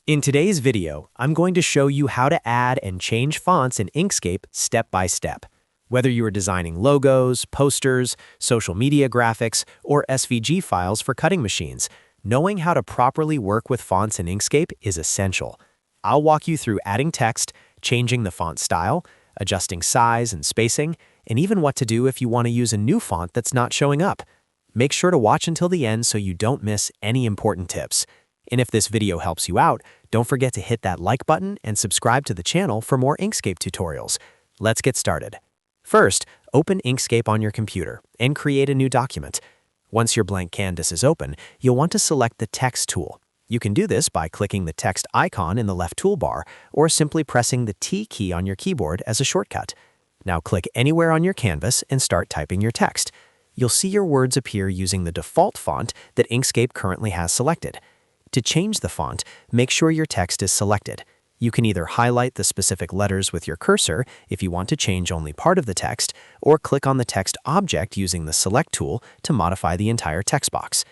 In today's video, I'm going to show you how to add and change fonts in Inkscape step by step. Whether you are designing logos, posters, social media graphics, or SVG files for cutting machines, knowing how to properly work with fonts in Inkscape is essential. I'll walk you through adding text, changing the font style, adjusting size and spacing, and even what to do if you want to use a new font that's not showing up. Make sure to watch until the end so you don't miss any important tips. And if this video helps you out, don't forget to hit that like button and subscribe to the channel for more Inkscape tutorials. Let's get started. First, open Inkscape on your computer and create a new document. Once your blank canvas is open, you'll want to select the Text tool. You can do this by clicking the text icon in the left toolbar or simply pressing the T key on your keyboard as a shortcut. Now click anywhere on your canvas and start typing your text. You'll see your words appear using the default font that Inkscape currently has selected. To change the font, make sure your text is selected. You can either highlight the specific letters with your cursor if you want to change only part of the text, or click on the text object using the Select tool to modify the entire text box.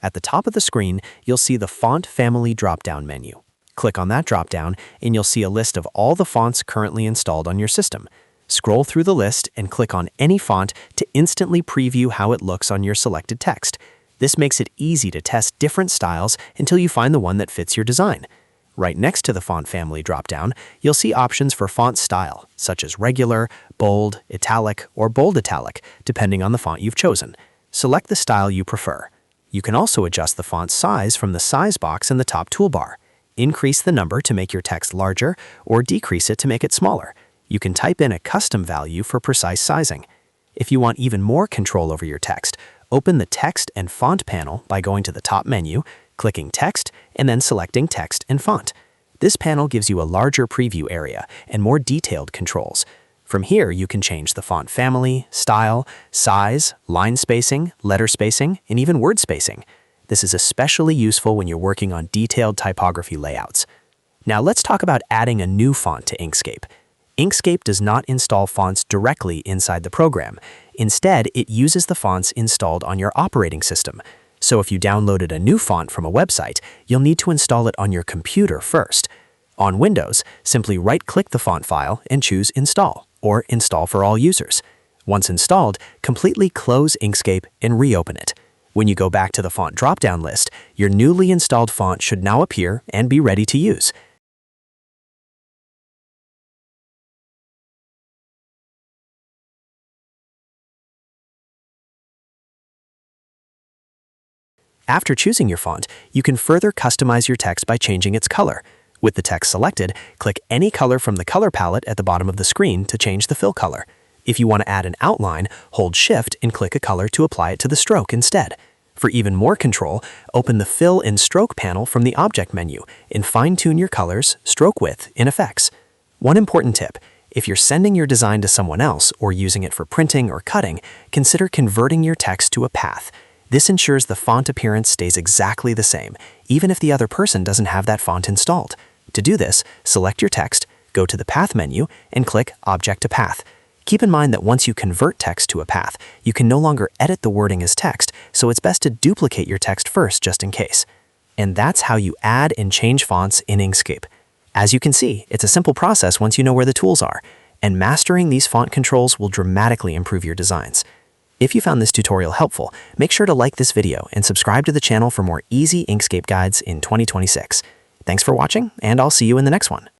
At the top of the screen, you'll see the Font Family drop-down menu. Click on that drop-down, and you'll see a list of all the fonts currently installed on your system. Scroll through the list and click on any font to instantly preview how it looks on your selected text. This makes it easy to test different styles until you find the one that fits your design. Right next to the Font Family dropdown, you'll see options for font style, such as regular, bold, italic, or bold italic, depending on the font you've chosen. Select the style you prefer. You can also adjust the font size from the size box in the top toolbar. Increase the number to make your text larger, or decrease it to make it smaller. You can type in a custom value for precise sizing. If you want even more control over your text, open the Text and Font panel by going to the top menu, clicking Text, and then selecting Text and Font. This panel gives you a larger preview area and more detailed controls. From here, you can change the font family, style, size, line spacing, letter spacing, and even word spacing. This is especially useful when you're working on detailed typography layouts. Now let's talk about adding a new font to Inkscape. Inkscape does not install fonts directly inside the program. Instead, it uses the fonts installed on your operating system. So if you downloaded a new font from a website, you'll need to install it on your computer first. On Windows, simply right-click the font file and choose Install, or Install for all users. Once installed, completely close Inkscape and reopen it. When you go back to the font drop-down list, your newly installed font should now appear and be ready to use. After choosing your font, you can further customize your text by changing its color. With the text selected, click any color from the color palette at the bottom of the screen to change the fill color. If you want to add an outline, hold Shift and click a color to apply it to the stroke instead. For even more control, open the Fill and Stroke panel from the Object menu and fine-tune your colors, stroke width, and effects. One important tip: if you're sending your design to someone else or using it for printing or cutting, consider converting your text to a path. This ensures the font appearance stays exactly the same, even if the other person doesn't have that font installed. To do this, select your text, go to the Path menu, and click Object to Path. Keep in mind that once you convert text to a path, you can no longer edit the wording as text, so it's best to duplicate your text first just in case. And that's how you add and change fonts in Inkscape. As you can see, it's a simple process once you know where the tools are, and mastering these font controls will dramatically improve your designs. If you found this tutorial helpful, make sure to like this video and subscribe to the channel for more easy Inkscape guides in 2026. Thanks for watching, and I'll see you in the next one.